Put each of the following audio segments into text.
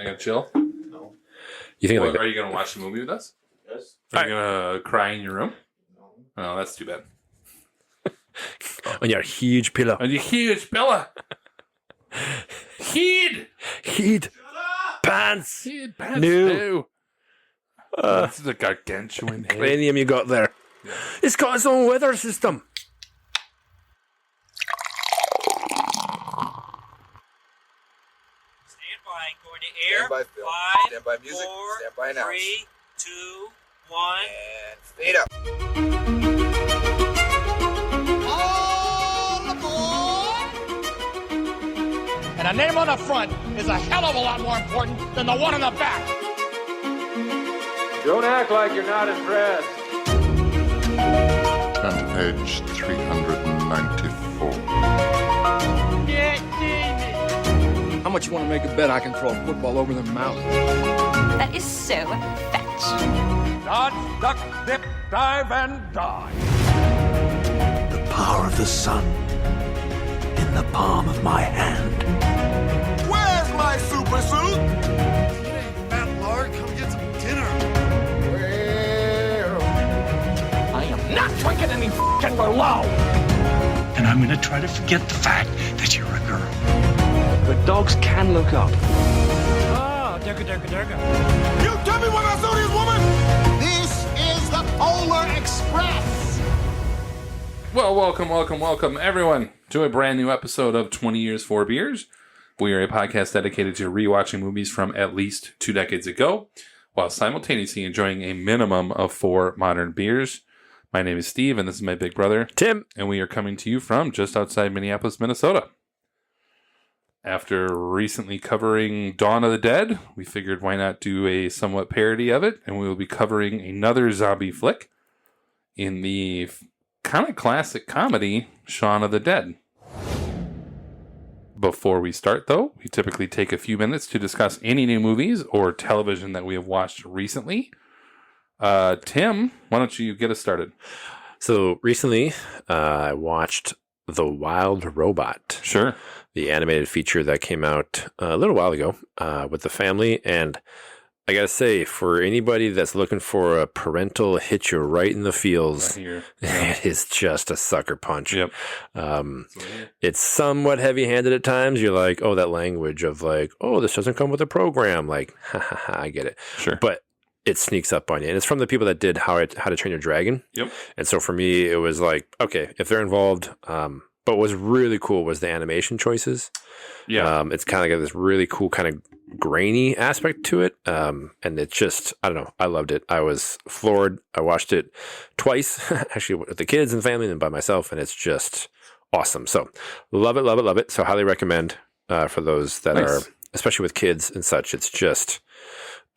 I gotta chill. No. You think Are you gonna watch the movie with us? Yes. Are you gonna cry in your room? No. Oh, that's too bad. on your huge pillow? On your huge pillow. Heed pants. Heed pants. No. This is a gargantuan head. Cranium you got there. Yeah. It's got its own weather system. Stand by. Going to air. Stand by, Phil. 5, Stand by music. 4, Stand by announce. 3, 2, 1. And fade up. All aboard! And a name on the front is a hell of a lot more important than the one on the back. Don't act like you're not impressed. Turn to page 394. How much you want to make a bet I can throw a football over the mountain? That is so fetch. Dodge, duck, dip, dive, and die. The power of the sun in the palm of my hand. Where's my super suit? Hey, fat lard, come get some dinner. Well, I am not drinking any f***ing Merlot. And I'm gonna try to forget the fact that you're a girl. But dogs can look up. Oh, durga. you tell me what I saw this woman? This is the Polar Express. Well, welcome, everyone, to a brand new episode of 20 Years, 4 Beers. We are a podcast dedicated to rewatching movies from at least 2 decades ago, while simultaneously enjoying a minimum of 4 modern beers. My name is Steve, and this is my big brother, Tim. and we are coming to you from just outside Minneapolis, Minnesota. After recently covering Dawn of the Dead, we figured why not do a somewhat parody of it, and we will be covering another zombie flick in the kind of classic comedy, Shaun of the Dead. Before we start, though, we typically take a few minutes to discuss any new movies or television that we have watched recently. Tim, why don't you get us started? So recently, I watched The Wild Robot. Sure. The animated feature that came out a little while ago with the family. And I got to say, for anybody that's looking for a parental hit you right in the feels, Here. it is just a sucker punch. Yep. It's somewhat heavy-handed at times. You're like, oh, that language of like, oh, this doesn't come with a program. Like, I get it. Sure. But it sneaks up on you. And it's from the people that did How to Train Your Dragon. Yep. And so for me, it was like, okay, if they're involved. But what was really cool was the animation choices. Yeah. It's kind of got this really cool kind of grainy aspect to it. And it's just, I don't know. I loved it. I was floored. I watched it twice, actually with the kids and family and by myself. And it's just awesome. So love it. So highly recommend for those that are, especially with kids and such. It's just,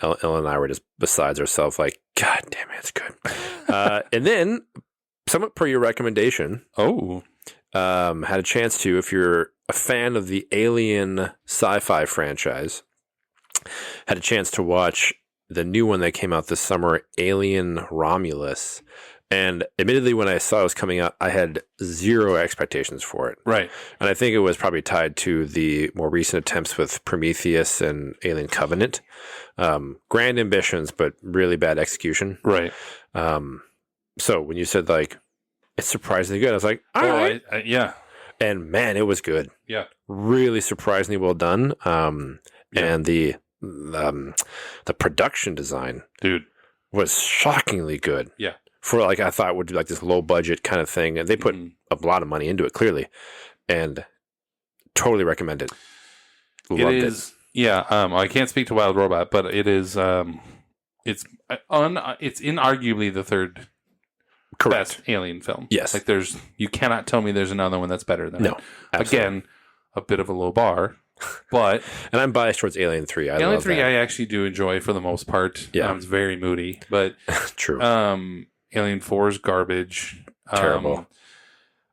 Ellen and I were just besides ourselves like, God damn it, it's good. And then, somewhat per your recommendation, had a chance to, if you're a fan of the Alien sci-fi franchise, had a chance to watch the new one that came out this summer, Alien Romulus. And admittedly, when I saw it was coming out, I had zero expectations for it. Right. And I think it was probably tied to the more recent attempts with Prometheus and Alien Covenant. Grand ambitions, but really bad execution. Right. So when you said like, it's surprisingly good, I was like, all right. Yeah. And man, it was good. Yeah. Really surprisingly well done. And the production design, Dude, was shockingly good. Yeah. For like, I thought would be like this low budget kind of thing. And they put a lot of money into it, clearly. And totally recommend it. Loved it. Yeah. I can't speak to Wild Robot, but it is, it's inarguably the third Correct. best Alien film. Yes. Like you cannot tell me there's another one that's better than No, it. absolutely. Again, a bit of a low bar, but And I'm biased towards Alien 3. I Alien love 3 that. I actually do enjoy for the most part. Yeah. It's very moody, but True. Alien 4 is garbage. Terrible.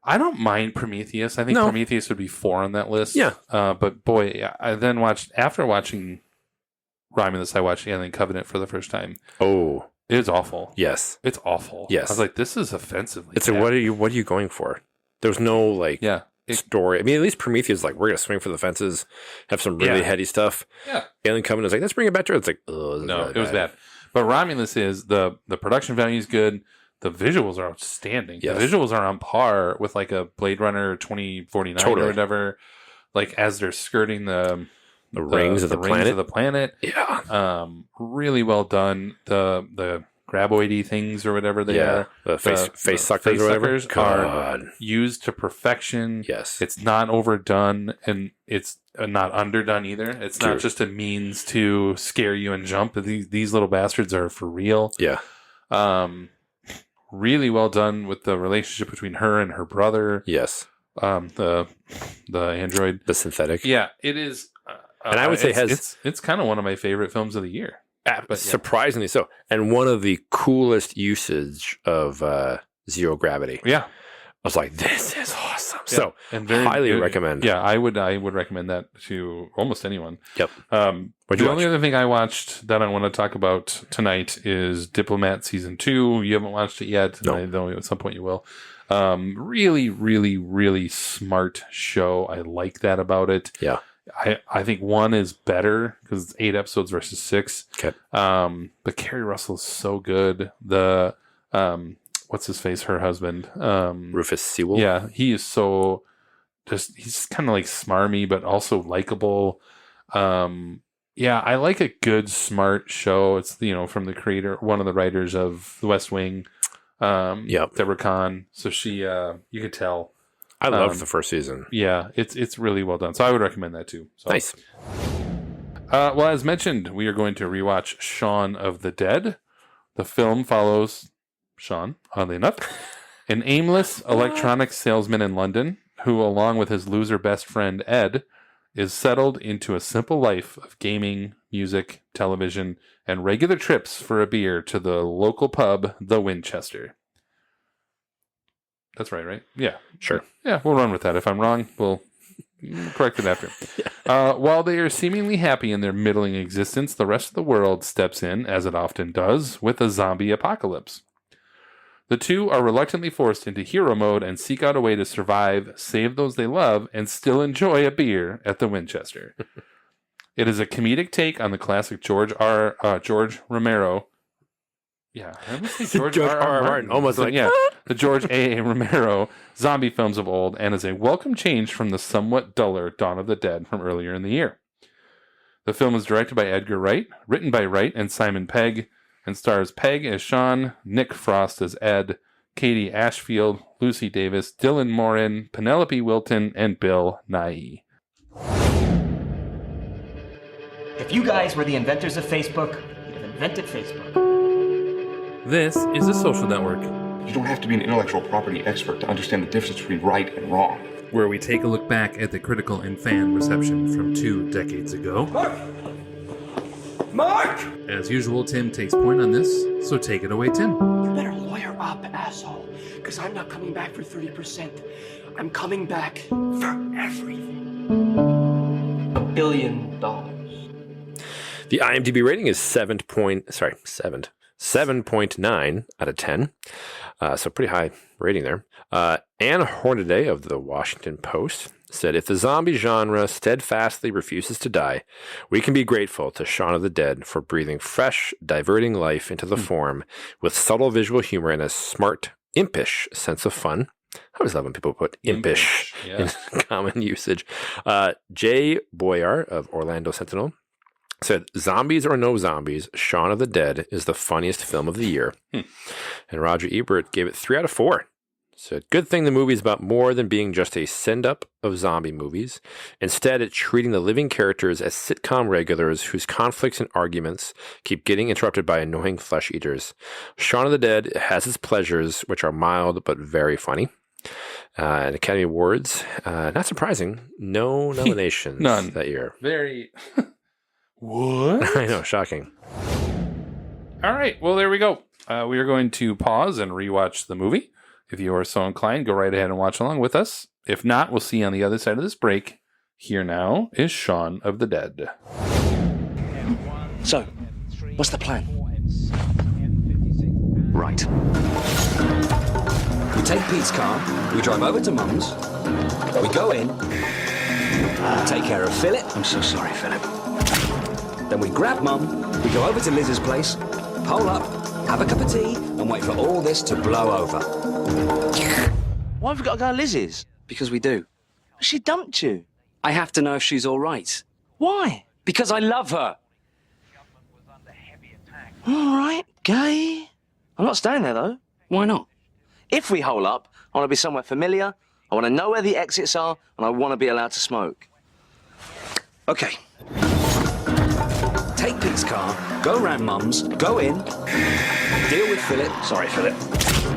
I don't mind Prometheus. I think No. Prometheus would be 4 on that list. Yeah. But boy, I then after watching Romulus, I watched Alien Covenant for the first time. Oh, It was awful. yes. It's awful. Yes. I was like, this is offensively It's a, bad. what are you going for? There was no like, Yeah. story. I mean, at least Prometheus, like, we're going to swing for the fences, have some really heady stuff. Yeah. Alien Covenant is like, let's bring it back to it. It's like, oh, No, it was bad. But Romulus is the production value is good. The visuals are outstanding. Yes. The visuals are on par with like a Blade Runner 2049 or whatever. Like as they're skirting the rings of the planet. Yeah. Really well done. The graboidy things or whatever they are. The face suckers or whatever. Are used to perfection. Yes. It's not overdone and it's not underdone either. It's not just a means to scare you and jump. These little bastards are for real. Yeah. Really well done with the relationship between her and her brother. Yes. The android. The synthetic. Yeah, it is. And I would say it's kind of one of my favorite films of the year. Surprisingly so. And one of the coolest usage of zero gravity. Yeah. I was like, this is awesome. Yeah. So, and highly recommend. Yeah, I would recommend that to almost anyone. Yep. The only other thing I watched that I want to talk about tonight is Diplomat Season 2. You haven't watched it yet. No. Though at some point you will. Really, really, really smart show. I like that about it. Yeah. I think 1 is better because it's 8 episodes versus 6. Okay. But Kerry Russell is so good. The what's his face? Her husband, Rufus Sewell. Yeah, he is so he's kind of like smarmy, but also likable. Yeah, I like a good, smart show. It's from the creator, one of the writers of The West Wing. Deborah Kahn. So she, you could tell. I loved the first season. Yeah, it's really well done. So I would recommend that too. So. Nice. Well, as mentioned, we are going to rewatch Shaun of the Dead. The film follows Shaun, oddly enough, an aimless electronics salesman in London who, along with his loser best friend Ed, is settled into a simple life of gaming, music, television, and regular trips for a beer to the local pub, the Winchester. That's right? Yeah. Sure. Yeah, we'll run with that. If I'm wrong, we'll correct it after. While they are seemingly happy in their middling existence, the rest of the world steps in, as it often does, with a zombie apocalypse. The two are reluctantly forced into hero mode and seek out a way to survive, save those they love, and still enjoy a beer at the Winchester. It is a comedic take on the classic George Romero. Yeah, I almost say George R. Martin. Almost like the George A. Romero zombie films of old, and is a welcome change from the somewhat duller Dawn of the Dead from earlier in the year. The film is directed by Edgar Wright, written by Wright and Simon Pegg, and stars Pegg as Shaun, Nick Frost as Ed, Katie Ashfield, Lucy Davis, Dylan Morin, Penelope Wilton, and Bill Nighy. If you guys were the inventors of Facebook, you'd have invented Facebook. This is a social network. You don't have to be an intellectual property expert to understand the difference between right and wrong. Where we take a look back at the critical and fan reception from 2 decades ago. Mark! As usual, Tim takes point on this, so take it away, Tim. You better lawyer up, asshole. Because I'm not coming back for 30%. I'm coming back for everything. $1 billion. The IMDb rating is 7.9 out of 10. So pretty high rating there. Anne Hornaday of the Washington Post said, if the zombie genre steadfastly refuses to die, we can be grateful to Shaun of the Dead for breathing fresh, diverting life into the form with subtle visual humor and a smart, impish sense of fun. I always love when people put impish in common usage. Jay Boyar of Orlando Sentinel said, zombies or no zombies, Shaun of the Dead is the funniest film of the year. And Roger Ebert gave it 3 out of 4. Said, good thing the movie is about more than being just a send-up of zombie movies. Instead, it's treating the living characters as sitcom regulars whose conflicts and arguments keep getting interrupted by annoying flesh eaters. Shaun of the Dead has its pleasures, which are mild but very funny. And Academy Awards, not surprising, no nominations None that year. Very... What? I know, shocking. All right, well, there we go. We are going to pause and rewatch the movie. If you are so inclined, go right ahead and watch along with us. If not, we'll see you on the other side of this break. Here now is Shaun of the Dead. So, what's the plan? Right. We take Pete's car, we drive over to Mum's, we go in, take care of Philip. I'm so sorry, Philip. Then we grab Mum, we go over to Liz's place, pole up, have a cup of tea, and wait for all this to blow over. Why have we got to go to Liz's? Because we do. She dumped you. I have to know if she's all right. Why? Because I love her. All right, gay. I'm not staying there, though. Why not? If we hole up, I want to be somewhere familiar, I want to know where the exits are, and I want to be allowed to smoke. Okay. Take Pete's car, go round Mum's, go in, deal with Philip. Sorry, Philip.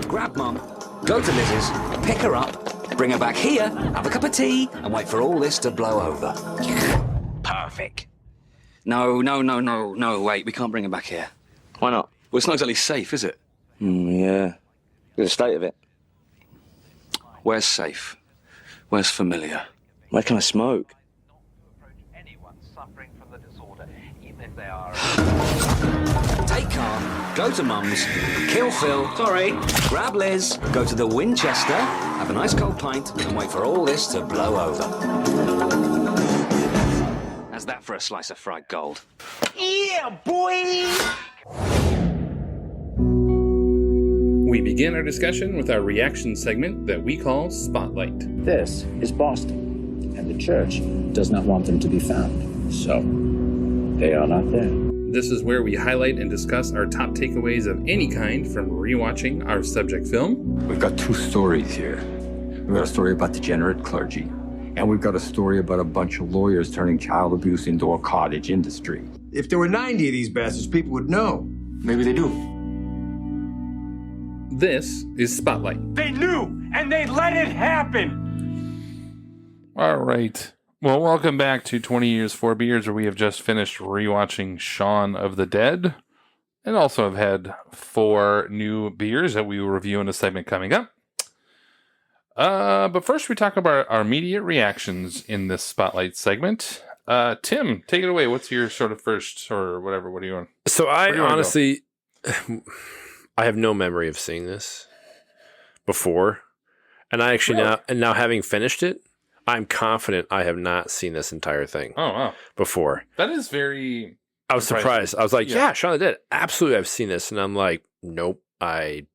Grab Mum, go to Liz's, pick her up, bring her back here, have a cup of tea, and wait for all this to blow over. Perfect. No, wait, we can't bring her back here. Why not? Well, it's not exactly safe, is it? Yeah. The state of it. Where's safe? Where's familiar? Where can I smoke? Take car, go to Mum's, kill Phil. Sorry. Grab Liz, go to the Winchester, have a nice cold pint, and wait for all this to blow over. How's that for a slice of fried gold? Yeah, boy! We begin our discussion with our reaction segment that we call Spotlight. This is Boston, and the church does not want them to be found, so they are not there. This is where we highlight and discuss our top takeaways of any kind from rewatching our subject film. We've got two stories here. We've got a story about degenerate clergy, and we've got a story about a bunch of lawyers turning child abuse into a cottage industry. If there were 90 of these bastards, people would know. Maybe they do. This is Spotlight. They knew, and they let it happen. All right. Well, welcome back to 20 Years, 4 Beers, where we have just finished rewatching Shaun of the Dead, and also have had 4 new beers that we will review in a segment coming up. But first, we talk about our immediate reactions in this Spotlight segment. Tim, take it away. What's your sort of first, or whatever? What do you want? So I honestly, I have no memory of seeing this before, and I actually now having finished it, I'm confident I have not seen this entire thing. Oh, wow. Before. That is very... I was surprised. I was like, Shaun of the Dead. Absolutely, I've seen this. And I'm like, nope. I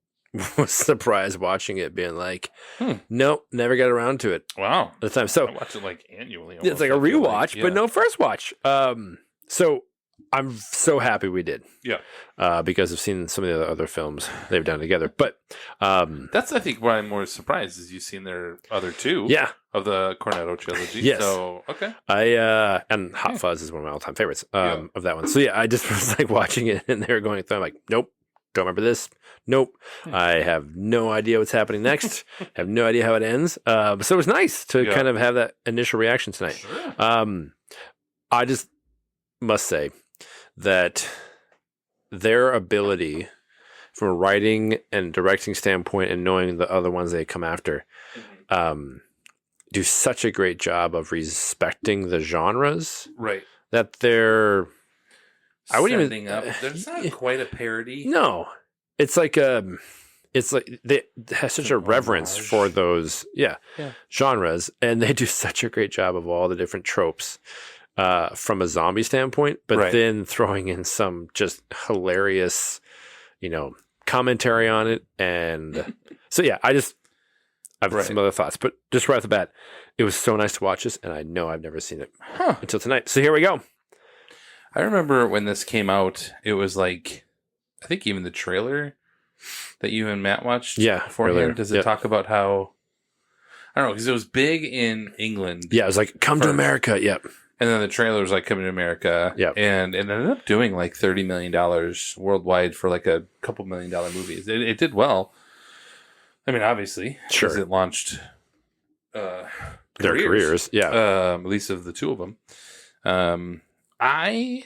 was surprised watching it, being like, nope, never got around to it. Wow. At the time. So I watch it like annually. It's like a rewatch, but no first watch. So I'm so happy we did. Yeah. Because I've seen some of the other films they've done together. But that's, I think, why I'm more surprised is you've seen their other 2 of the Cornetto trilogy. Yes. So, okay. And Hot Fuzz is one of my all-time favorites of that one. So, yeah, I just was like watching it and they were going through. I'm like, nope, don't remember this. Nope. I have no idea what's happening next. Have no idea how it ends. So it was nice to kind of have that initial reaction tonight. Sure. I just must say that their ability from a writing and directing standpoint and knowing the other ones they come after do such a great job of respecting the genres. Right. That they're... I wouldn't even... up. There's not quite a parody. No. It's like they have such a reverence for those genres, and they do such a great job of all the different tropes. From a zombie standpoint, but then throwing in some just hilarious, commentary on it. And so, yeah, I have some other thoughts, but just right off the bat, it was so nice to watch this. And I know I've never seen it until tonight. So here we go. I remember when this came out, it was like, I think even the trailer that you and Matt watched beforehand, does it talk about how, I don't know, because it was big in England. Yeah, it was like, come to America. Yep. And then the trailer was like coming to America. Yeah. And it ended up doing like $30 million worldwide for like a couple $1 million movies. It did well. I mean, obviously. Sure. Because it launched their careers. Yeah. At least of the 2 of them. My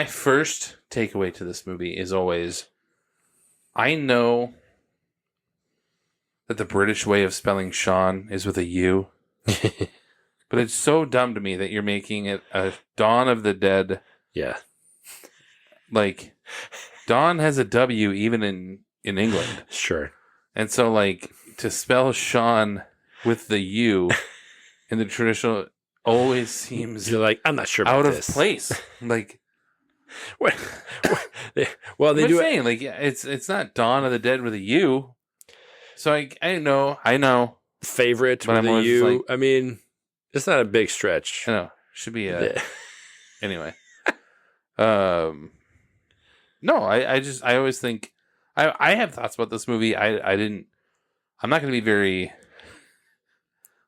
first takeaway to this movie is always, I know that the British way of spelling Shaun is with a U. But it's so dumb to me that you're making it a Dawn of the Dead. Yeah. Like, Dawn has a W even in England. Sure. And so, like, to spell Shaun with the U in the traditional always seems You're like, I'm not sure about out of this. place. Like, what? Well, they I'm do saying, like, yeah, it's not Dawn of the Dead with a U. So I know. Favorite But with I'm a always U. like- I mean, it's not a big stretch. I know. Should be a... Yeah. Anyway. No, I always think... I have thoughts about this movie. I'm not going to be very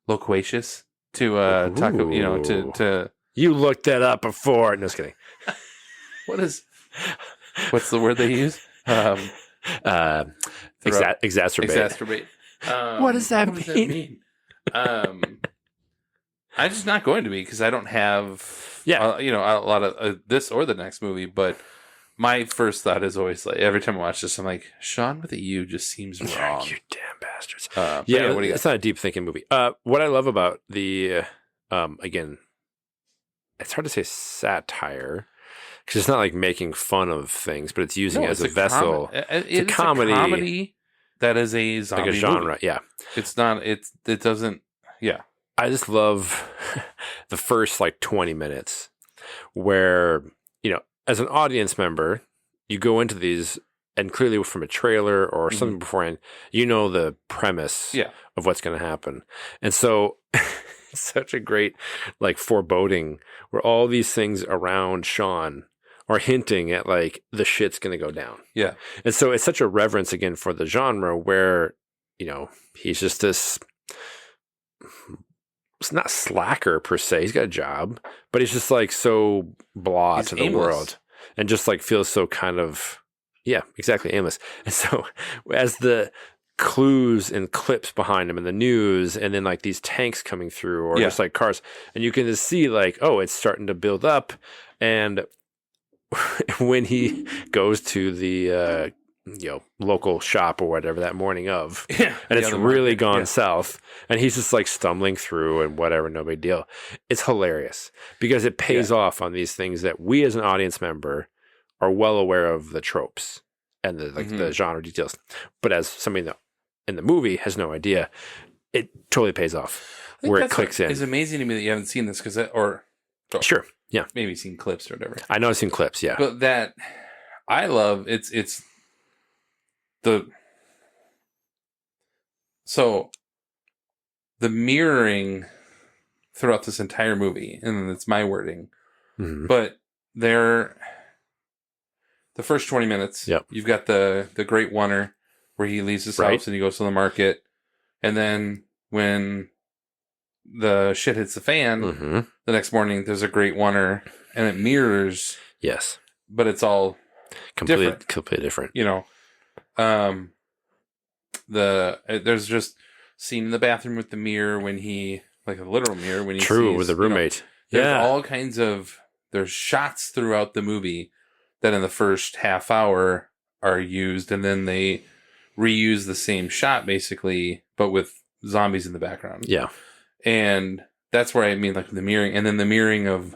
loquacious to talk, to You looked that up before. No, just kidding. What's the word they use? Exacerbate. Exacerbate. What does that mean? I'm just not going to be because I don't have, a lot of this or the next movie. But my first thought is always like every time I watch this, I'm like, Shaun with a U just seems wrong. You damn bastards. What do you got? It's not a deep thinking movie. What I love about the, again, it's hard to say satire because it's not like making fun of things, but it's using it as a vessel. It's a comedy that is a zombie like a genre. movie. Yeah, it's not. It doesn't. Yeah, I just love the first like 20 minutes where, as an audience member, you go into these and clearly from a trailer or something beforehand, the premise of what's going to happen. And so it's such a great like foreboding where all these things around Shaun are hinting at like the shit's going to go down. Yeah. And so it's such a reverence again for the genre where, he's just this, it's not slacker per se. He's got a job, but he's just like so blah to the aimless. world and just like feels so kind of, yeah, exactly, aimless. And so as the clues and clips behind him in the news and then like these tanks coming through or just like cars, and you can just see like, oh, it's starting to build up. And when he goes to the local shop or whatever that morning of, and it's really gone south, and he's just like stumbling through and whatever, no big deal. It's hilarious because it pays off on these things that we as an audience member are well aware of the tropes and the genre details, but as somebody in the movie has no idea, it totally pays off where it clicks in. It's amazing to me that you haven't seen this Sure, yeah, maybe seen clips or whatever. I know I've seen clips, yeah, but that I love it's the mirroring throughout this entire movie, and it's my wording, but the first 20 minutes, you've got the great oneer where he leaves his house and he goes to the market, and then when the shit hits the fan, the next morning there's a great oneer, and it mirrors, but it's all completely different. There's just scene in the bathroom with the mirror when he, like a literal mirror when he sees, with the roommate. There's all kinds of, there's shots throughout the movie that in the first half hour are used, and then they reuse the same shot basically, but with zombies in the background. Yeah. And that's where I mean like the mirroring, and then the mirroring of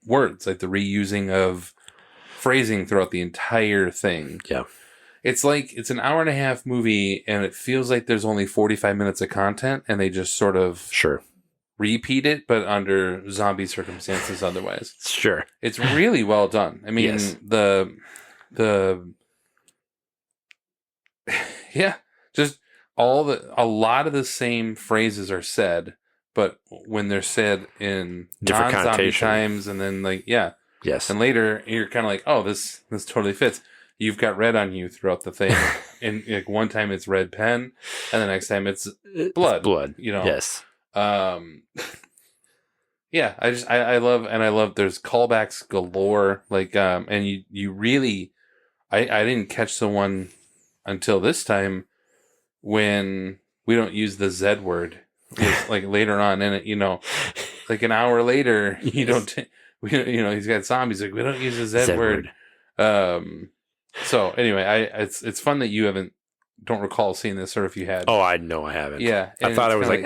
words, like the reusing of phrasing throughout the entire thing. Yeah. It's like it's an hour and a half movie and it feels like there's only 45 minutes of content and they just sort of repeat it, but under zombie circumstances otherwise. Sure. It's really well done. I mean, just a lot of the same phrases are said, but when they're said in different non-zombie connotation times and then like, yes. And later you're kind of like, oh, this totally fits. You've got red on you throughout the thing. And like one time it's red pen and the next time it's blood. It's blood. Yes. Yeah, I love there's callbacks galore. Like, and you really, I didn't catch the one until this time when we don't use the Z word. It's like later on in it, like an hour later, he's got zombies. Like we don't use the Z word. So anyway, it's fun that you don't recall seeing this, or if you had. Oh, I know I haven't. Yeah, I thought it was like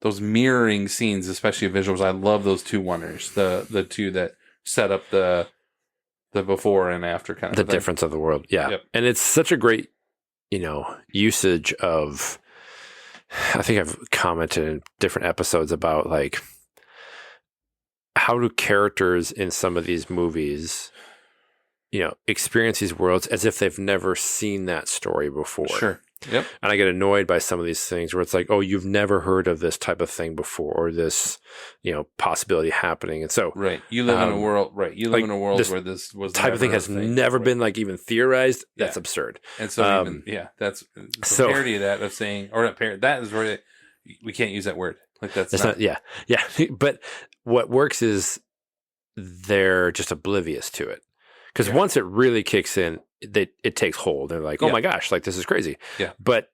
those mirroring scenes, especially visuals. I love those two oneers. The two that set up the the before and after kind of the thing. difference of the world. Yeah. Yep. And it's such a great, usage of, I think I've commented in different episodes about like, how do characters in some of these movies, experience these worlds as if they've never seen that story before. Sure. Yep. And I get annoyed by some of these things where it's like, oh, you've never heard of this type of thing before, or this, possibility happening. And so, right. You live in a world, right. You live in a world where this was type of thing has never been like even theorized. That's absurd. And so that's so parody of that of saying, or not parody, that is where we can't use that word. Like that's not. Yeah. But what works is they're just oblivious to it. Because once it really kicks in, it takes hold. They're like, oh my gosh, like this is crazy. Yeah. But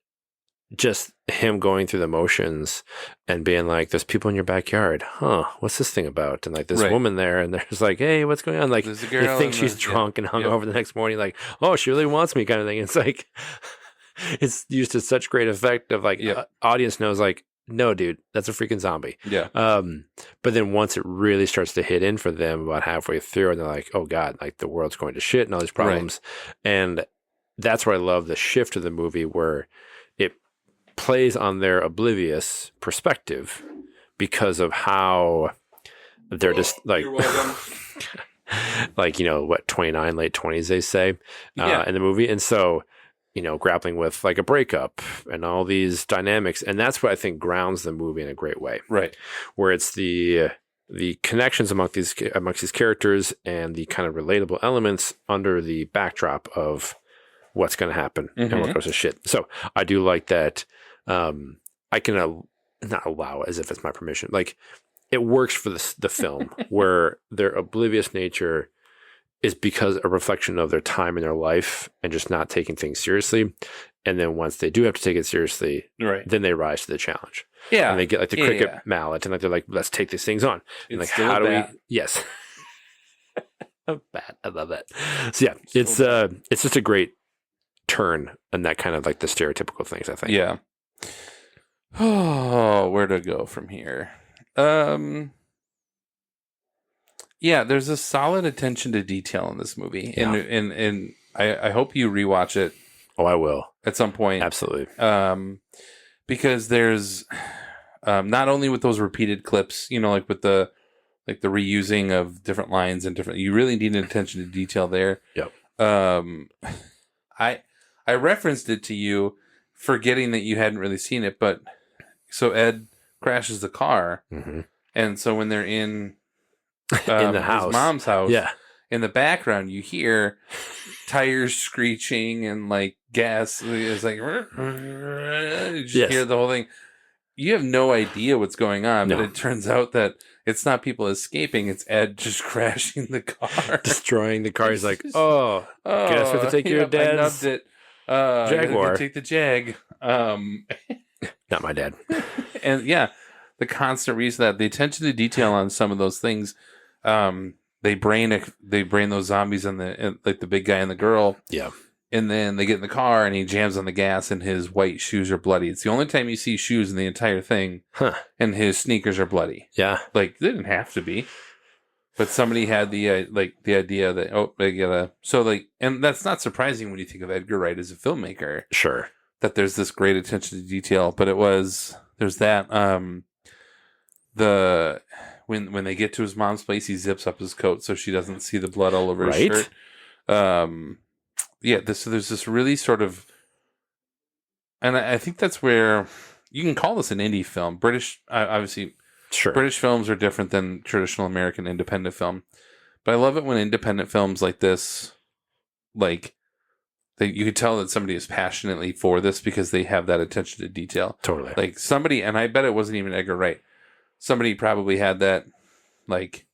just him going through the motions and being like, there's people in your backyard. Huh, what's this thing about? And like this woman there, and there's like, hey, what's going on? Like they think she's drunk and hungover the next morning, like, oh, she really wants me kind of thing. It's like, it's used to such great effect of like, audience knows like, no, dude, that's a freaking zombie. Yeah. But then once it really starts to hit in for them about halfway through, and they're like, oh God, like the world's going to shit and all these problems. Right. And that's where I love the shift of the movie where it plays on their oblivious perspective because of how they're just like, like, 29, late 20s, they say, in the movie. And so, grappling with like a breakup and all these dynamics. And that's what I think grounds the movie in a great way. Right. Where it's the connections amongst these characters and the kind of relatable elements under the backdrop of what's going to happen and what goes to shit. So I do like that. I can not allow it as if it's my permission. Like it works for the film where their oblivious nature is because a reflection of their time in their life and just not taking things seriously. And then once they do have to take it seriously, then they rise to the challenge. Yeah. And they get like the cricket mallet and like they're like, let's take these things on. And like, how do we? Yes. Bad. I love that. So yeah, it's just a great turn and that kind of like the stereotypical things, I think. Yeah. Oh, where to go from here? Yeah, there's a solid attention to detail in this movie, and I hope you rewatch it. Oh, I will at some point. Absolutely. Because there's not only with those repeated clips, like with the reusing of different lines and different. You really need an attention to detail there. Yep. I referenced it to you, forgetting that you hadn't really seen it, but so Ed crashes the car, and so when they're in the house, his mom's house, yeah, in the background you hear tires screeching and like gas. It's like you just hear the whole thing. You have no idea what's going on, but it turns out that it's not people escaping; it's Ed just crashing the car, destroying the car. He's like, "Oh, guess we have to take your dad's Jaguar. Take the Jag." Not my dad. And the constant reason that the attention to detail on some of those things. They brain those zombies and like the big guy and the girl. Yeah. And then they get in the car and he jams on the gas and his white shoes are bloody. It's the only time you see shoes in the entire thing. Huh. And his sneakers are bloody. Yeah. Like they didn't have to be. But somebody had the idea that they gotta and that's not surprising when you think of Edgar Wright as a filmmaker. Sure. That there's this great attention to detail, but there's that when they get to his mom's place, he zips up his coat so she doesn't see the blood all over his shirt. There's this really sort of, and I think that's where you can call this an indie film. British, obviously, sure. British films are different than traditional American independent film, but I love it when independent films like this, like you could tell that somebody is passionately for this because they have that attention to detail. Totally. Like somebody, and I bet it wasn't even Edgar Wright. Somebody probably had that, like,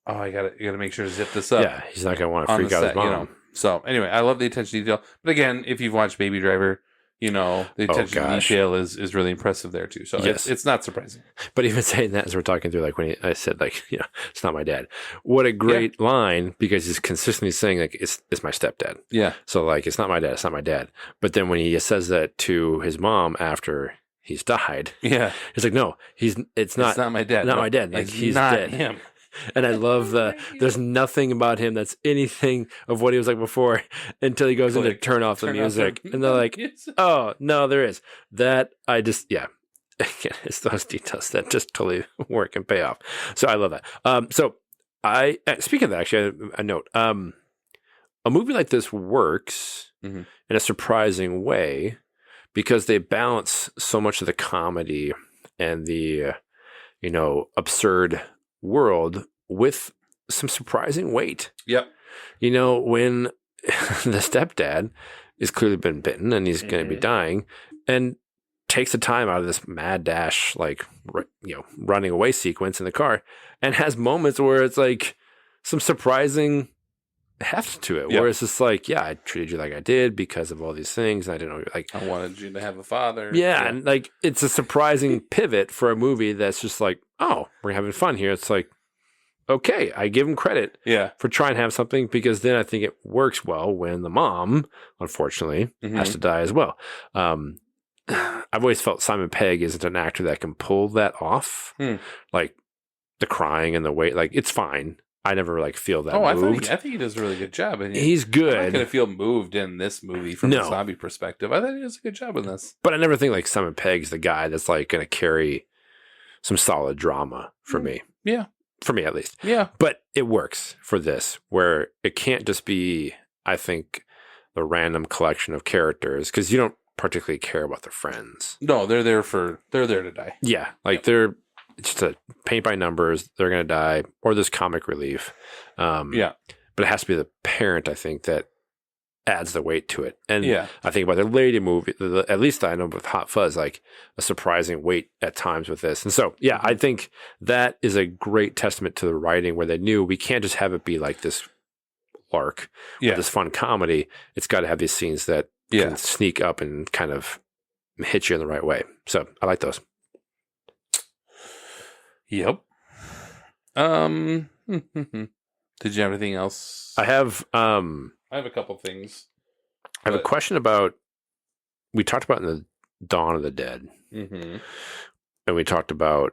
oh, I gotta make sure to zip this up. Yeah, he's not gonna want to freak out his mom. So anyway, I love the attention to detail. But again, if you've watched Baby Driver, the attention to detail is really impressive there too. So it's not surprising. But even saying that as we're talking through, like when I said, like, it's not my dad. What a great line, because he's consistently saying like it's my stepdad. Yeah. So like it's not my dad. It's not my dad. But then when he says that to his mom after he's died, yeah, he's like, no, it's not my dad. Not my dad. Like it's he's not dead. Him. And I love there's nothing about him that's anything of what he was like before until he goes in to turn off the music. And they're like, oh, no, there is. That I just, yeah. It's those details that just totally work and pay off. So I love that. So speaking of that, actually, a note. A movie like this works in a surprising way because they balance so much of the comedy and the, absurd world with some surprising weight. Yep. When the stepdad is clearly been bitten and he's going to be dying and takes the time out of this mad dash, running away sequence in the car and has moments where it's like some surprising heft to it, where it's just like, yeah, I treated you like I did because of all these things. And I didn't know, I wanted you to have a father. Yeah. And it's a surprising pivot for a movie that's just like, oh, we're having fun here. It's like, okay, I give him credit for trying to have something because then I think it works well when the mom, unfortunately, has to die as well. I've always felt Simon Pegg isn't an actor that can pull that off. Like the crying and the weight, it's fine. I never feel that moved. I think he does a really good job. And he's good. I'm not going to feel moved in this movie from a zombie perspective. I thought he does a good job in this. But I never think Simon Pegg's the guy that's going to carry some solid drama for me. Yeah. For me, at least. Yeah. But it works for this, where it can't just be, I think, the random collection of characters, because you don't particularly care about their friends. No, they're there to die. Yeah. They're just a paint by numbers. They're going to die, or there's comic relief. But it has to be the parent, I think, that adds the weight to it. And I think about the lady movie, at least I know with Hot Fuzz, a surprising weight at times with this. And so, I think that is a great testament to the writing, where they knew we can't just have it be like this lark, this fun comedy. It's got to have these scenes that can sneak up and kind of hit you in the right way. So I like those. Yep. Did you have anything else? I have a couple things. I have a question about, we talked about in the Dawn of the Dead, and we talked about,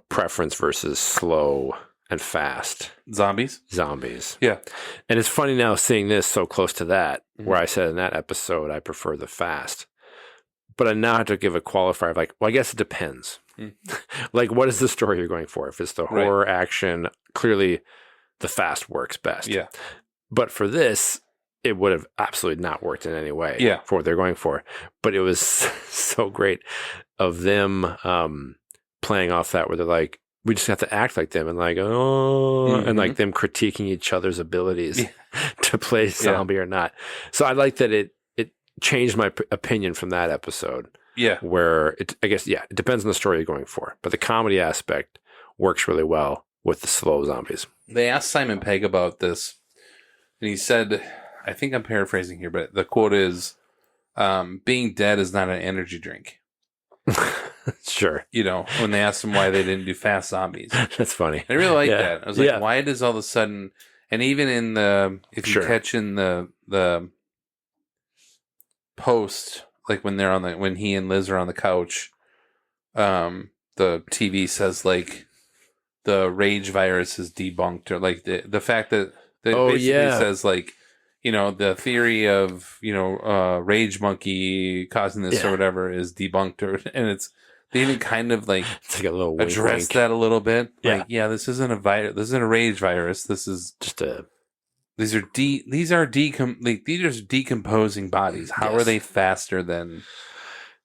preference versus slow and fast. Zombies. Yeah. And it's funny now seeing this so close to that, where I said in that episode, I prefer the fast. But I now have to give a qualifier of I guess it depends. What is the story you're going for? If it's the horror action, clearly the fast works best. Yeah. But for this, it would have absolutely not worked in any way for what they're going for. But it was so great of them playing off that, where they're like, we just have to act like them, and and them critiquing each other's abilities to play zombie or not. So I like that it changed my opinion from that episode. Yeah. Where it depends on the story you're going for. But the comedy aspect works really well with the slow zombies. They asked Simon Pegg about this, and he said, I think I'm paraphrasing here, but the quote is, being dead is not an energy drink. Sure. When they asked him why they didn't do fast zombies. That's funny. I really like that. I was like, why does all of a sudden, and even in if you catch in the post, when they're when he and Liz are on the couch, the TV says the rage virus is debunked, or the fact that basically says the theory of rage monkey causing this or whatever is debunked, and they even kind of it's a little address that a little bit. This isn't a virus. This isn't a rage virus. This is just a. These are decomposing bodies. How are they faster than?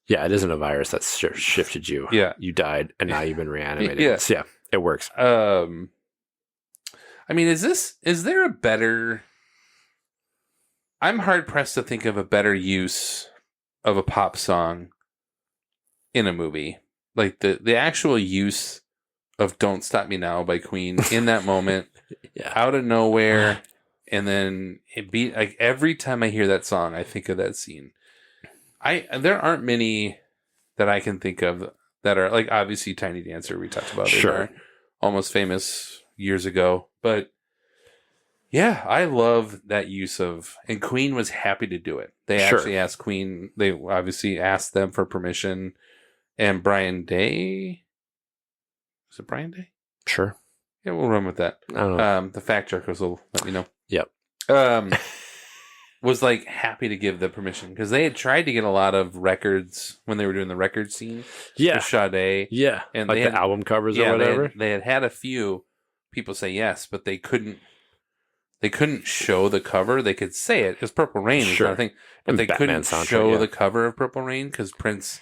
Yeah, it isn't a virus that's shifted you. Yeah, you died and now you've been reanimated. It works. I mean, is there a better? I'm hard pressed to think of a better use of a pop song in a movie, the actual use of "Don't Stop Me Now" by Queen in that moment, out of nowhere. And then it beat every time I hear that song, I think of that scene. There aren't many that I can think of that are obviously Tiny Dancer we talked about. Sure. Almost Famous years ago. But yeah, I love that use of, and Queen was happy to do it. They actually asked Queen, they obviously asked them for permission, and Brian Day, was it Brian Day? Sure. Yeah, we'll run with that. I don't know. The fact checkers will let me know. Yep. Was like happy to give the permission because they had tried to get a lot of records when they were doing the record scene. Yeah. With Sade. Yeah. And like they the had, album covers or whatever. They had a few people say yes, but they couldn't show the cover. They could say it because Purple Rain is not a thing, but And they Batman couldn't soundtrack, show yeah. the cover of Purple Rain because Prince,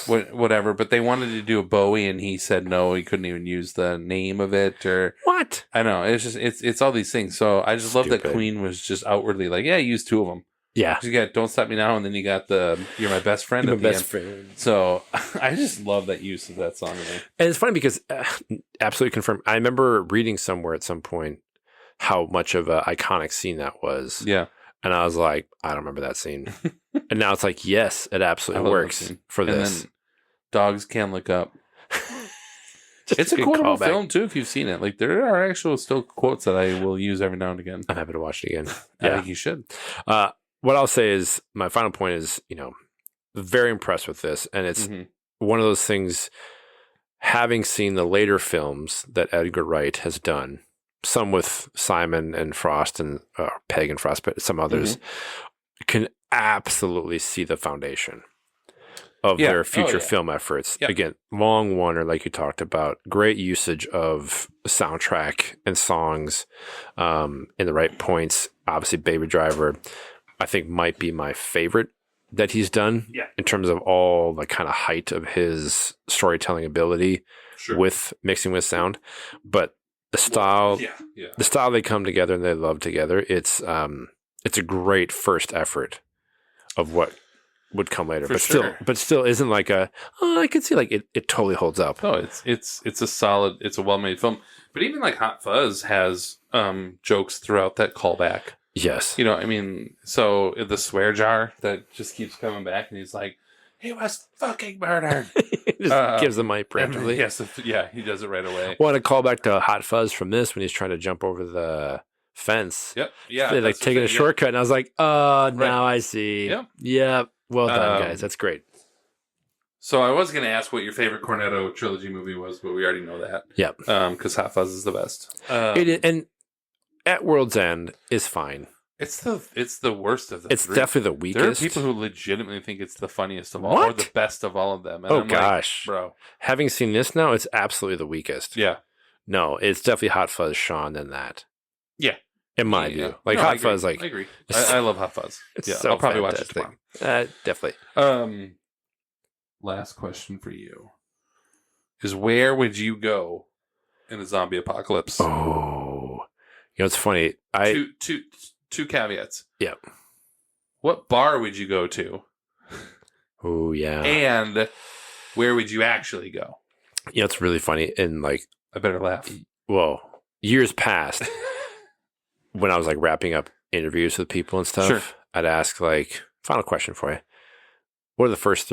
whatever. But they wanted to do a Bowie, and he said no. He couldn't even use the name of it or what? I know. It's just it's all these things. So I just love that Stupid. Queen was just outwardly like, yeah, use two of them. Yeah. You got "Don't Stop Me Now," and then you got the "You're My Best Friend." You're at my the best end. friend. So I just love that use of that song. And it's funny because absolutely confirmed. I remember reading somewhere at some point how much of an iconic scene that was. Yeah. And I was like, I don't remember that scene. And now it's like, yes, it I absolutely love that works scene. for And this. then Dogs Can Look Up. It's a good quotable callback. film too if you've seen it. Like there are actual still quotes that I will use every now and again. I'm happy to watch it again. I Yeah. think you should. What I'll say is my final point is, very impressed with this. And it's one of those things, having seen the later films that Edgar Wright has done, some with Simon and Frost and Peg and Frost, but some others, can absolutely see the foundation of their future film efforts. Yep. Again, Long Wonder, like you talked about, great usage of soundtrack and songs in the right points. Obviously, Baby Driver, I think might be my favorite that he's done in terms of all the kind of height of his storytelling ability with mixing with sound. But the style, the style they come together and they love together, it's a great first effort of what would come later. For But sure. still isn't like I could see like it totally holds up. Oh, it's a solid, it's a well-made film. But even like Hot Fuzz has jokes throughout that callback. Yes. I mean, so the swear jar that just keeps coming back, and he's like, "He was fucking murdered." Just gives the mic and preemptively. yes, he does it right away. Want to call back to Hot Fuzz from this when he's trying to jump over the fence. Yep. Yeah. They're like that's the taking a thing, shortcut, and I was like, now I see. Yep. Yeah. Well done, guys. That's great. So I was going to ask what your favorite Cornetto trilogy movie was, but we already know that. Yep. Because Hot Fuzz is the best. It is, and At World's End is fine. It's the worst of the It's three. definitely the weakest. There are people who legitimately think it's the funniest of all, What? or the best of all of them. And Oh I'm gosh, like, bro. Having seen this now, it's absolutely the weakest. Yeah. No, it's definitely Hot Fuzz, Shaun, than that. Yeah. In my Yeah. view, like No, I Hot agree. Fuzz, like I agree. I love Hot Fuzz. It's Yeah, so I'll probably watch it fantastic. tomorrow. Definitely. Last question for you is: where would you go in a zombie apocalypse? Oh, it's funny. Two caveats. Yep. What bar would you go to? Oh yeah. And where would you actually go? It's really funny. And like, I better laugh. Well, years past, when I was like wrapping up interviews with people and stuff, Sure. I'd ask like, final question for you. What are the first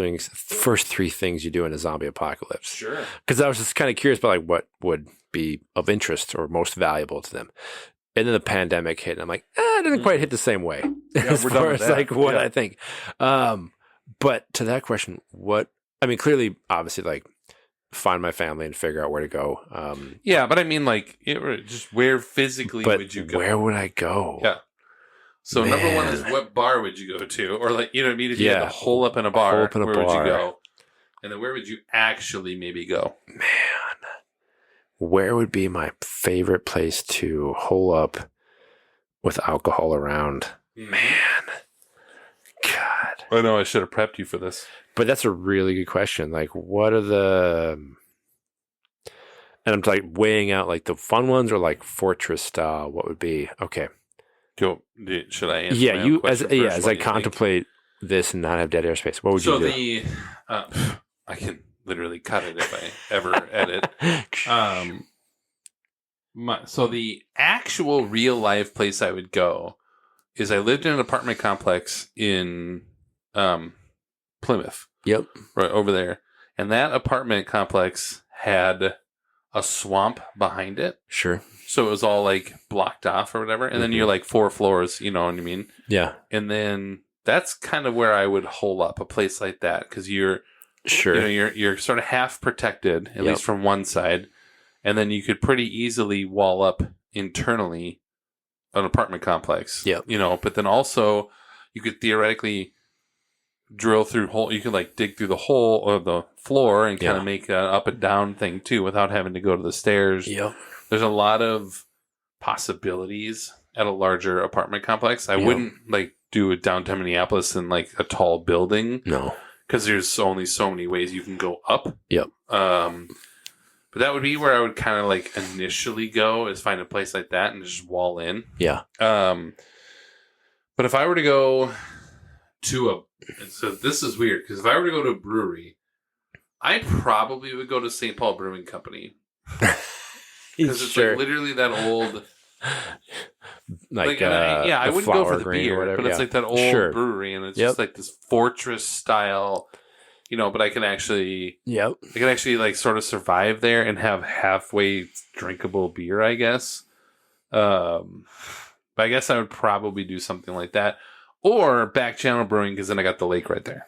three things you do in a zombie apocalypse? Sure. Because I was just kind of curious about like what would be of interest or most valuable to them. And then the pandemic hit, and I'm like, it didn't quite hit the same way as we're done far with as that. like what Yeah. I think. But to that question, clearly, obviously, like find my family and figure out where to go. Yeah, but I mean, like, just where physically but would you go? where would I go? Yeah. So number one Man. is what bar would you go to, or like you know what I mean? If you had Yeah. to hole up in a bar, Hole up in a where would bar. you go? And then where would you actually maybe go? Man, where would be my favorite place to hole up with alcohol around? Man, God. I know I should have prepped you for this. But that's a really good question. Like, what are the... And I'm like weighing out like the fun ones or like Fortress style. What would be... Okay. Go. Should I answer? Yeah, my own you question as first? as What I do you think? contemplate this and not have dead airspace, what would So you do? I can literally cut it if I ever edit. So the actual real life place I would go is I lived in an apartment complex in Plymouth. Yep. Right over there. And that apartment complex had a swamp behind it. Sure. So it was all like blocked off or whatever. And then you're like 4 floors, you know what I mean? Yeah. And then that's kind of where I would hole up a place like that because you're Sure. you're sort of half protected, at Yep. least from one side. and then you could pretty easily wall up internally an apartment complex. Yeah. But then also you could theoretically drill through hole. You could like dig through the hole or the floor and kind of make an up and down thing too, without having to go to the stairs. Yep. There's a lot of possibilities at a larger apartment complex. I wouldn't like do a downtown Minneapolis in like a tall building. No. Because there's only so many ways you can go up. Yep. But that would be where I would kind of like initially go, is find a place like that and just wall in. Yeah. But if I were to go to so this is weird, because if I were to go to a brewery, I probably would go to St. Paul Brewing Company. Because it's like literally that old... I wouldn't go for the beer, but it's like that old brewery, and it's just like this fortress style, but I can actually like sort of survive there and have halfway drinkable beer, I guess. But I guess I would probably do something like that, or back channel brewing, because then I got the lake right there.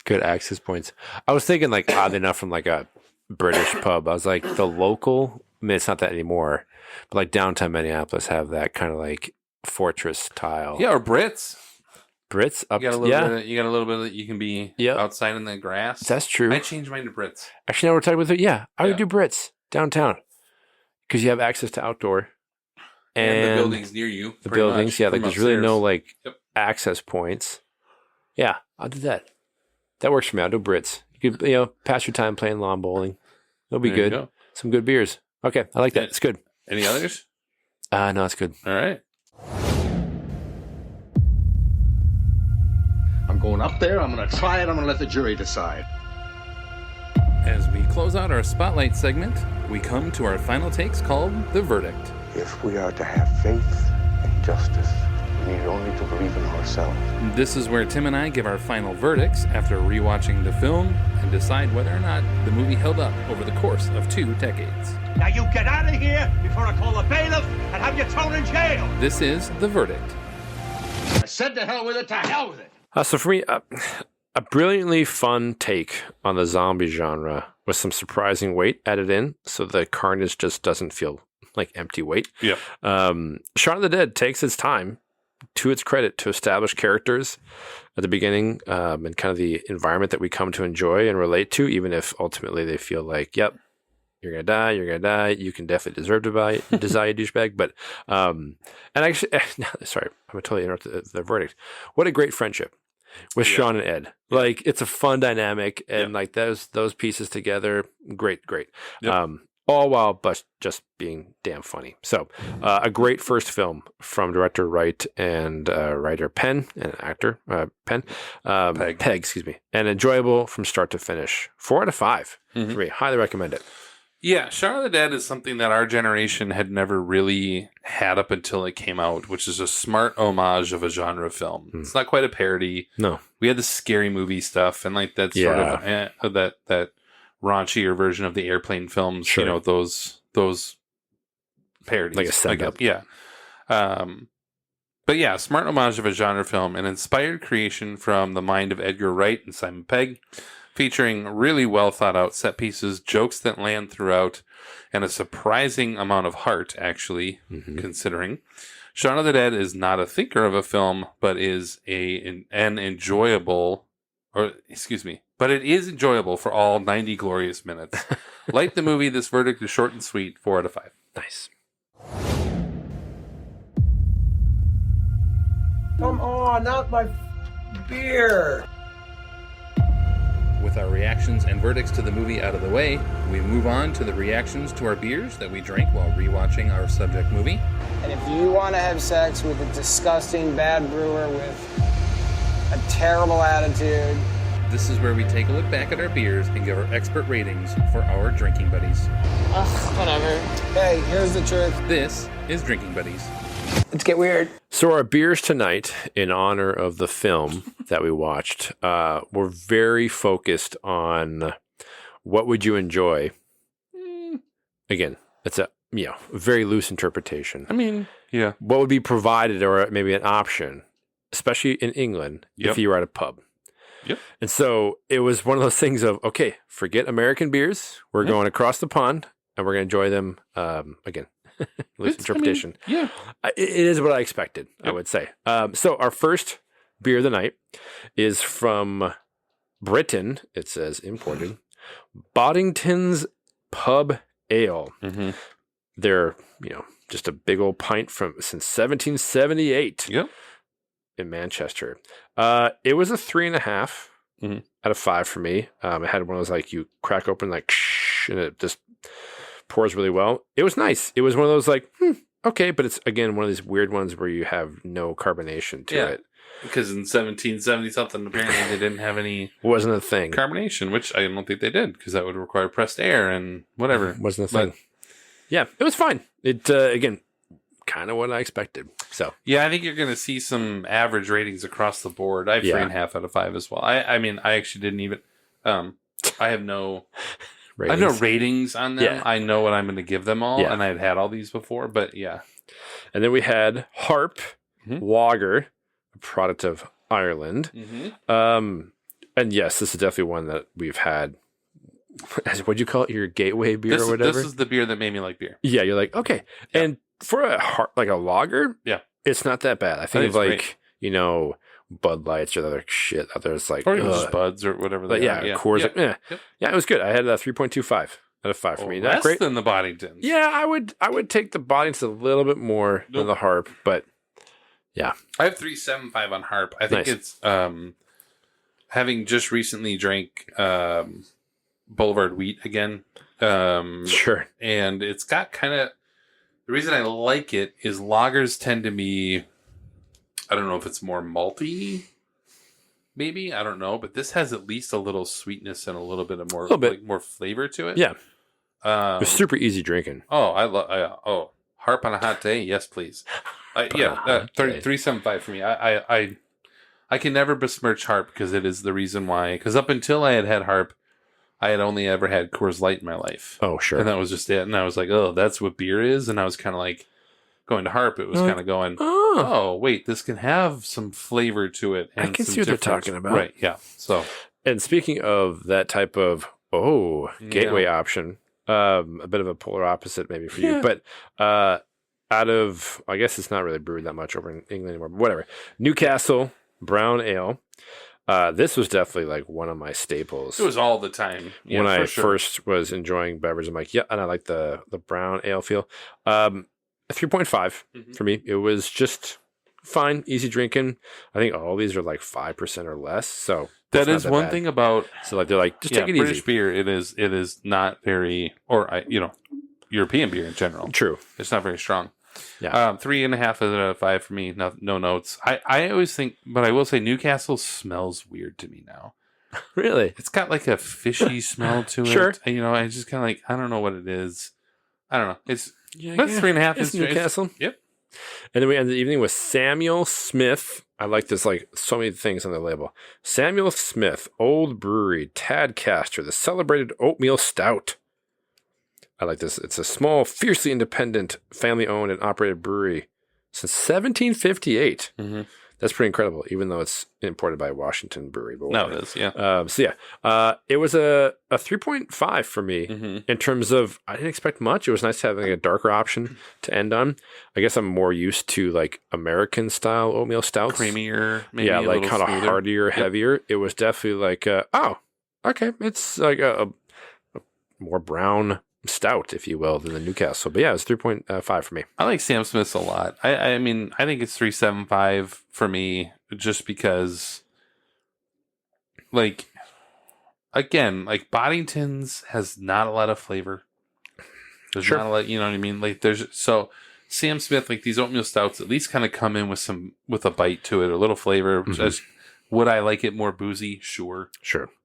Good access points. I was thinking like oddly enough from like a British pub. I was like the local. I mean, it's not that anymore, but like downtown Minneapolis have that kind of like fortress tile. Yeah, or Brits. Up, you got a little bit that you can be outside in the grass. That's true. I changed mine to Brits. Actually, now we're talking with it. Yeah, I would do Brits downtown because you have access to outdoor and the buildings near you. The buildings, like there's really no like access points. Yeah, I'll do that. That works for me. I'll do Brits. You could pass your time playing lawn bowling. It'll be good. Go. Some good beers. Okay, I like that. It's good. Any others? No, it's good. All right. I'm going up there. I'm going to try it. I'm going to let the jury decide. As we close out our spotlight segment, we come to our final takes called The Verdict. If we are to have faith and justice, we need only to believe in ourselves. This is where Tim and I give our final verdicts after rewatching the film and decide whether or not the movie held up over the course of 2 decades. Now you get out of here before I call a bailiff and have you thrown in jail. This is The Verdict. I said to hell with it, to hell with it. So for me, a brilliantly fun take on the zombie genre with some surprising weight added in, so the carnage just doesn't feel like empty weight. Yeah. Shaun of the Dead takes its time, to its credit, to establish characters at the beginning and kind of the environment that we come to enjoy and relate to, even if ultimately they feel like, yep, you're going to die, you can definitely deserve to die, you douchebag. But, and actually, sorry, I'm totally interrupted the verdict. What a great friendship with Shaun and Ed. Like, it's a fun dynamic, and like those pieces together, great. Yep. All while but just being damn funny. So, a great first film from director Wright and writer Penn and actor Pegg, excuse me, and enjoyable from start to finish. 4 out of 5 for me. Highly recommend it. Yeah, Shaun of the Dead is something that our generation had never really had up until it came out, which is a smart homage of a genre film. It's not quite a parody. No, we had the scary movie stuff and like that sort of that raunchier version of the airplane films. Sure. Those parodies, like a setup. But yeah, smart homage of a genre film, an inspired creation from the mind of Edgar Wright and Simon Pegg, featuring really well thought out set pieces, jokes that land throughout, and a surprising amount of heart, actually, considering. Shaun of the Dead is not a thinker of a film, but is an enjoyable, but it is enjoyable for all 90 glorious minutes. Like the movie, this verdict is short and sweet, 4 out of 5. Nice. Come on, not my beer. With our reactions and verdicts to the movie out of the way, we move on to the reactions to our beers that we drank while rewatching our subject movie. And if you want to have sex with a disgusting bad brewer with a terrible attitude, this is where we take a look back at our beers and give our expert ratings for our drinking buddies. Ugh, whatever. Hey, here's the truth. This is Drinking Buddies. Let's get weird. So our beers tonight, in honor of the film that we watched, we're very focused on what would you enjoy. Again, it's a very loose interpretation. I mean, yeah. What would be provided, or maybe an option, especially in England, if you were at a pub. Yep. And so it was one of those things of, okay, forget American beers. We're going across the pond and we're going to enjoy them again. Loose interpretation. Yeah. It is what I expected, I would say. So our first beer of the night is from Britain. It says imported. Boddington's Pub Ale. Mm-hmm. They're, just a big old pint since 1778. Yep. In Manchester. It was a 3.5 out of 5 for me. It had one of those like you crack open like and it just pours really well. It was nice. It was one of those like okay, but it's again one of these weird ones where you have no carbonation to it. Because in 1770 something apparently they didn't have any wasn't a thing carbonation, which I don't think they did because that would require pressed air and whatever. Wasn't a thing. Yeah, it was fine. It again. Kind of what I expected. So yeah, I think you're going to see some average ratings across the board. I have 3.5 out of 5 as well. I mean, I actually didn't even. I have no. I have no ratings on them. Yeah. I know what I'm going to give them all, Yeah. and I've had all these before. But yeah, and then we had Harp Lager, a product of Ireland. And yes, this is definitely one that we've had. What'd you call it? Your gateway beer or whatever. This is the beer that made me like beer. Yeah, you're like okay, and for a lager, it's not that bad. I think of like great. Bud Lights or the other shit out there. It's like or just Buds or whatever. But Coors. Like, yeah, it was good. I had a 3.25 out of 5 for me. Not Less great than the Boddingtons. Yeah, I would take the Boddingtons a little bit more than the Harp, but yeah, I have 3.75 on Harp. I think it's having just recently drank Boulevard Wheat again. Sure, and it's got kind of. The reason I like it is lagers tend to be, I don't know if it's more malty, maybe, I don't know, but this has at least a little sweetness and a little bit of more, like, more flavor to it. Yeah, it was super easy drinking. Oh, I love. Harp on a hot day, yes, please. 3.75 for me. I can never besmirch Harp because it is the reason why. Because up until I had Harp, I had only ever had Coors Light in my life. Oh, sure. And that was just it. And I was like, oh, that's what beer is. And I was kind of like, going to Harp, it was kind of going, oh, wait, this can have some flavor to it. And I can see what they're talking about. Right, yeah. So, and speaking of that type of, gateway option, a bit of a polar opposite maybe for you. But out of, I guess it's not really brewed that much over in England anymore, but whatever. Newcastle Brown Ale. This was definitely like one of my staples. It was all the time. Yeah, when I first was enjoying beverage, I'm like, yeah, and I like the brown ale feel. A 3.5 for me. It was just fine, easy drinking. I think all these are like 5% or less. So that is one thing about. So like they're like, just take it British easy. beer. It is not very, or European beer in general. True, it's not very strong. Yeah, 3.5 out of 5 for me. No notes. I always think, but I will say Newcastle smells weird to me now. Really, it's got like a fishy smell to it. Sure, I just kind of like I don't know what it is. I don't know. It's 3.5. It's Newcastle. Yep. And then we end the evening with Samuel Smith. I like this, like so many things on the label. Samuel Smith, Old Brewery, Tadcaster, the celebrated oatmeal stout. I like this. It's a small, fiercely independent, family-owned and operated brewery since 1758. Mm-hmm. That's pretty incredible, even though it's imported by Washington Brewery. But no, it is, yeah. It was a 3.5 for me in terms of, I didn't expect much. It was nice to have like a darker option to end on. I guess I'm more used to like American-style oatmeal stouts. Creamier, maybe yeah, a like little kind of smoother. heartier, heavier. It was definitely like, okay, it's like a more brown stout, if you will, than the Newcastle. But yeah, it's 3.5 for me. I like Sam Smith's a lot. I mean, I think it's 3.75 for me just because, like, again, like Boddington's has not a lot of flavor. There's not a lot, you know what I mean? Like, so Sam Smith, like these oatmeal stouts, at least kind of come in with a bite to it, a little flavor. Would I like it more boozy? Sure.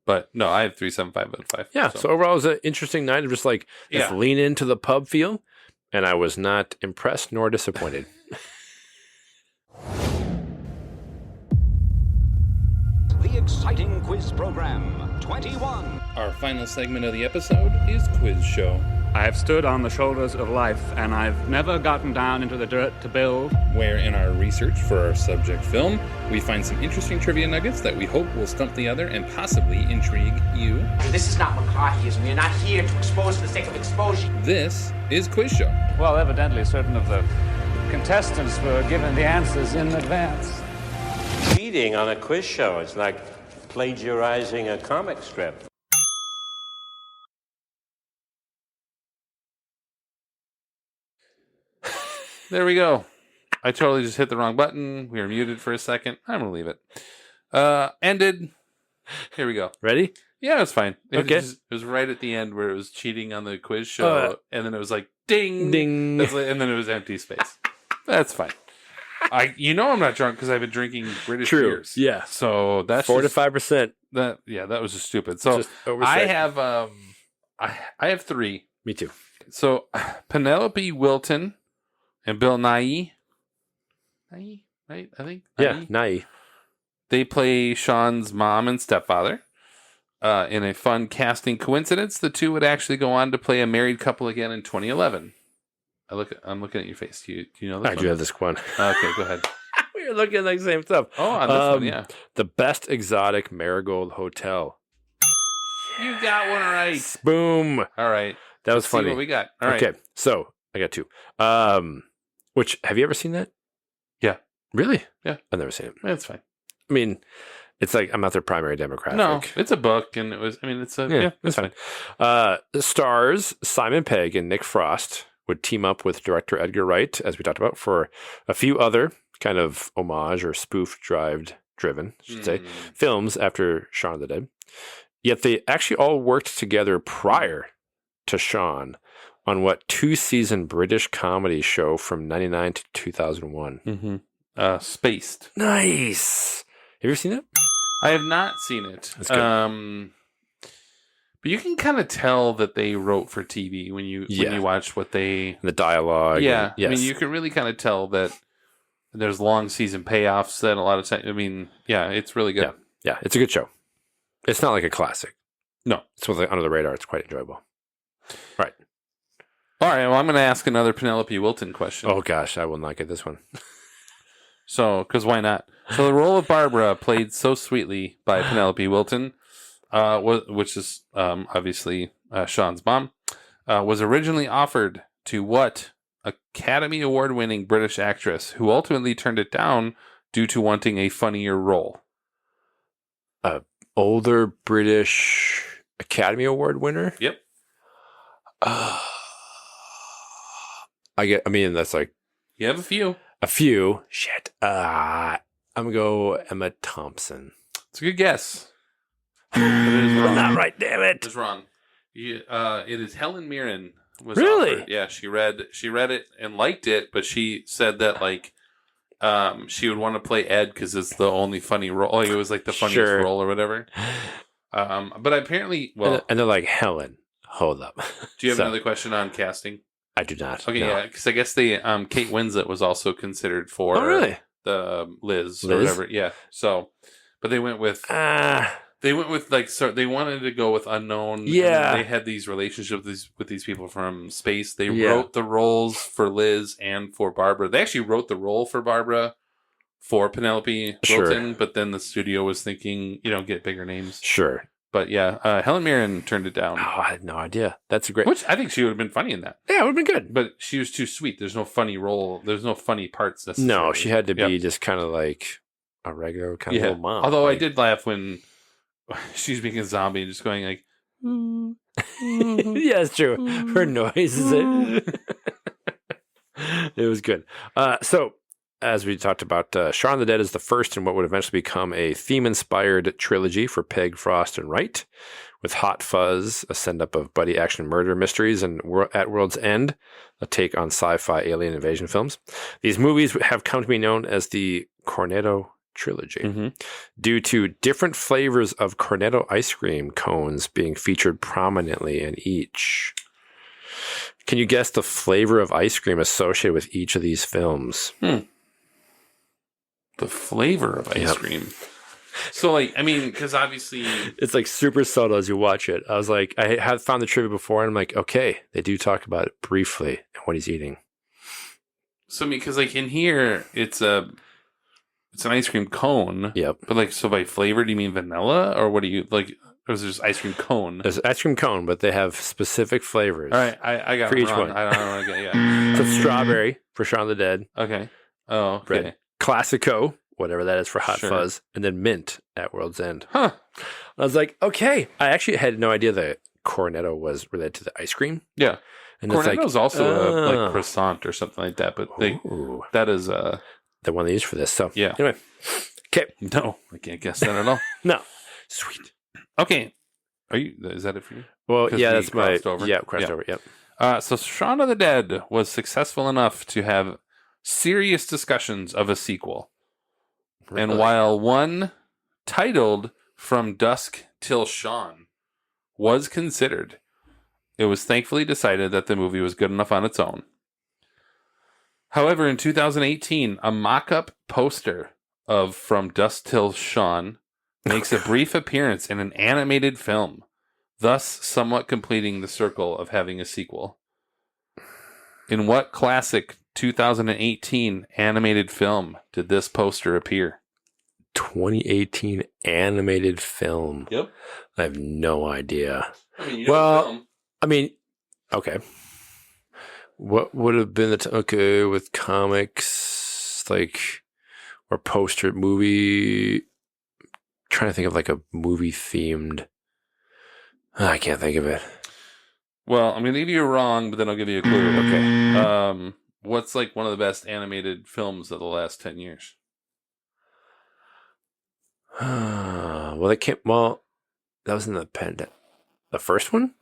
But no, I have 3.75 out of 5. Yeah. So overall, it was an interesting night of just like let's lean into the pub feel, and I was not impressed nor disappointed. The exciting quiz program 21. Our final segment of the episode is Quiz Show. I have stood on the shoulders of life, and I've never gotten down into the dirt to build. Where in our research for our subject film, we find some interesting trivia nuggets that we hope will stump the other and possibly intrigue you. This is not McCarthyism. You're not here to expose for the sake of exposure. This is Quiz Show. Well, evidently certain of the contestants were given the answers in advance. Cheating on a quiz show. It's like plagiarizing a comic strip. There we go. I totally just hit the wrong button. We were muted for a second. I'm going to leave it. Ended. Here we go. Ready? Yeah, it was fine. Okay. It was right at the end where it was cheating on the quiz show. And then it was like, ding. Ding. And then it was empty space. That's fine. I'm not drunk because I've been drinking British True. beers. Yeah. So that's 4 to 5%. That was just stupid. So I have I have 3. Me too. So Penelope Wilton and Bill Nighy. Nighy, right? I think. Yeah, Nighy. They play Shaun's mom and stepfather. In a fun casting coincidence, the two would actually go on to play a married couple again in 2011. I'm looking at your face. Do you know this? I do have this one. Okay, go ahead. We were looking at the same stuff. Oh, on this one, yeah. The Best Exotic Marigold Hotel. You got one right. Boom. All right. That was Let's funny. See what we got. All right. Okay, so I got 2. Which, have you ever seen that? Yeah. Really? Yeah. I've never seen it. That's fine. I mean, it's like I'm not their primary demographic. No, it's a book, and it's it's fine. The stars Simon Pegg and Nick Frost would team up with director Edgar Wright, as we talked about, for a few other kind of homage or spoof driven, I should say, films after Shaun of the Dead. Yet they actually all worked together prior to Shaun on what 2-season British comedy show from 1999 to 2001. Mm-hmm. Spaced. Nice. Have you ever seen it? I have not seen it. That's good. But you can kind of tell that they wrote for TV when you watch what they... The dialogue. Yeah. Yes. I mean, you can really kind of tell that there's long season payoffs that a lot of time... I mean, yeah, it's really good. Yeah, it's a good show. It's not like a classic. No. It's like under the radar. It's quite enjoyable. Right. All right, well, I'm going to ask another Penelope Wilton question. Oh, gosh, I will not get this one. So, because why not? So, the role of Barbara, played so sweetly by Penelope Wilton, which is obviously Shaun's mom, was originally offered to what Academy Award-winning British actress who ultimately turned it down due to wanting a funnier role? Older British Academy Award winner? Yep. That's like... You have a few. A few. Shit. I'm going to go Emma Thompson. It's a good guess. But it is wrong. Not right, damn it. It's wrong. It is Helen Mirren. Was really? Offered. Yeah, she read it and liked it, but she said that she would want to play Ed because it's the only funny role. Like, it was like the funniest role or whatever. But apparently, well, and they're like, Helen, hold up. Do you have another question on casting? I do not. Okay, no. yeah, because I guess Kate Winslet was also considered for the Liz or whatever. Yeah. So, but they went with they wanted to go with unknown. Yeah. They had these relationships with these people from space. They wrote the roles for Liz and for Barbara. They actually wrote the role for Barbara for Penelope Wilton, but then the studio was thinking, get bigger names. Sure. But yeah, Helen Mirren turned it down. Oh, I had no idea. That's a great... Which I think she would have been funny in that. Yeah, it would have been good. But she was too sweet. There's no funny role. There's no funny parts necessarily. No, she had to be just kind of like a regular kind of little mom. Although I did laugh when she's being a zombie and just going like... Yeah, it's true. Her noise is it. It was good. So... As we talked about, Shaun of the Dead is the first in what would eventually become a theme-inspired trilogy for Pegg, Frost, and Wright, with Hot Fuzz, a send-up of buddy action murder mysteries, and At World's End, a take on sci-fi alien invasion films. These movies have come to be known as the Cornetto Trilogy, due to different flavors of Cornetto ice cream cones being featured prominently in each. Can you guess the flavor of ice cream associated with each of these films? The flavor of ice cream. So, like, I mean, because obviously... It's like super subtle as you watch it. I was like, I had found the trivia before, and I'm like, okay, they do talk about it briefly and what he's eating. So, I mean, because, like, in here, it's an ice cream cone. Yep. But, like, so by flavor, do you mean vanilla? Or what do you, like, or is it just ice cream cone? There's ice cream cone, but they have specific flavors. All right, I got for it each wrong. one. I don't want to get, yeah. So it's strawberry for Shaun of the Dead. Okay. Oh, okay. Red Classico, whatever that is for Hot Sure. Fuzz, and then mint at World's End. Huh. I was like, okay. I actually had no idea that Cornetto was related to the ice cream. Yeah. And Cornetto's also a like croissant or something like that, but that is the one they use for this. So yeah. Anyway, okay. No, I can't guess that at all. No, sweet. Okay, is that it for you? Well, yeah, that's my over. crossed over. Yep. So Shaun of the Dead was successful enough to have serious discussions of a sequel, and while one titled "From Dusk Till Shaun" was considered, it was thankfully decided that the movie was good enough on its own. However, in 2018, a mock-up poster of From Dusk Till Shaun makes a brief appearance in an animated film, thus somewhat completing the circle of having a sequel. In what classic 2018 animated film did this poster appear? 2018 animated film. Yep. I have no idea. I mean, you know film. I mean, okay. What would have been okay with comics, like, or poster movie? Trying to think of like a movie themed. I can't think of it. Well, I'm going to give you a wrong, but then I'll give you a clue. Okay. What's like one of the best animated films of the last 10 years? Well, they can't. Well, that was in the pandemic. The first one?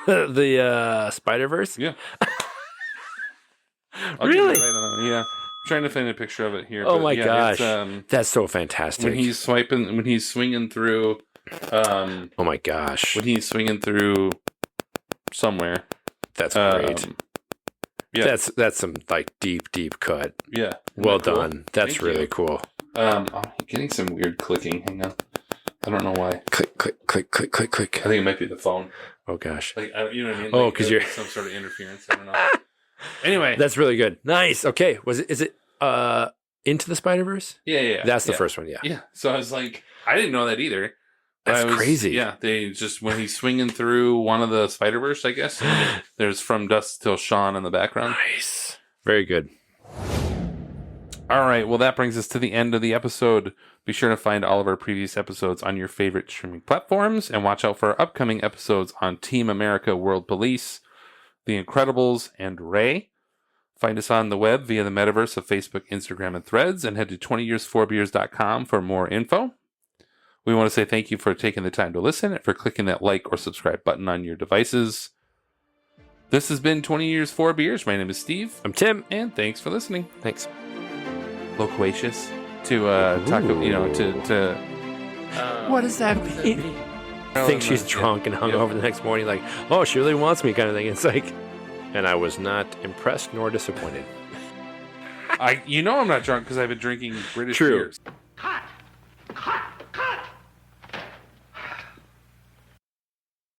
The Spider-Verse? Yeah. Really? Yeah. I'm trying to find a picture of it here. Oh but my yeah, gosh. That's so fantastic. When he's swinging through. Oh my gosh. When he's swinging through somewhere. That's great. Yeah. That's some like deep cut. Yeah. Well cool? done. That's Thank really you. cool. I'm getting some weird clicking. Hang on. I don't know why. Click. I think it might be the phone. Oh gosh. Like, you know what I mean? Oh, Like, 'cause you're some sort of interference. I don't know. Anyway, that's really good. Nice. Okay. Is it Into the Spider-Verse? Yeah. That's the first one. Yeah. Yeah. So I was like, I didn't know that either. That's crazy. Yeah. They just, when he's swinging through one of the Spider-Verse, I guess, there's From Dusk Till Shaun in the background. Nice. Very good. All right. Well, that brings us to the end of the episode. Be sure to find all of our previous episodes on your favorite streaming platforms and watch out for our upcoming episodes on Team America World Police, The Incredibles, and Ray. Find us on the web via the metaverse of Facebook, Instagram, and Threads, and head to 20years4beers.com for more info. We want to say thank you for taking the time to listen and for clicking that like or subscribe button on your devices. This has been 20 Years 4 Beers. My name is Steve. I'm Tim. And thanks for listening. Thanks. Loquacious to talk, to what does that mean? I think she's drunk and hungover the next morning, like, oh, she really wants me, kind of thing. It's like, and I was not impressed nor disappointed. I'm not drunk because I've been drinking British beers.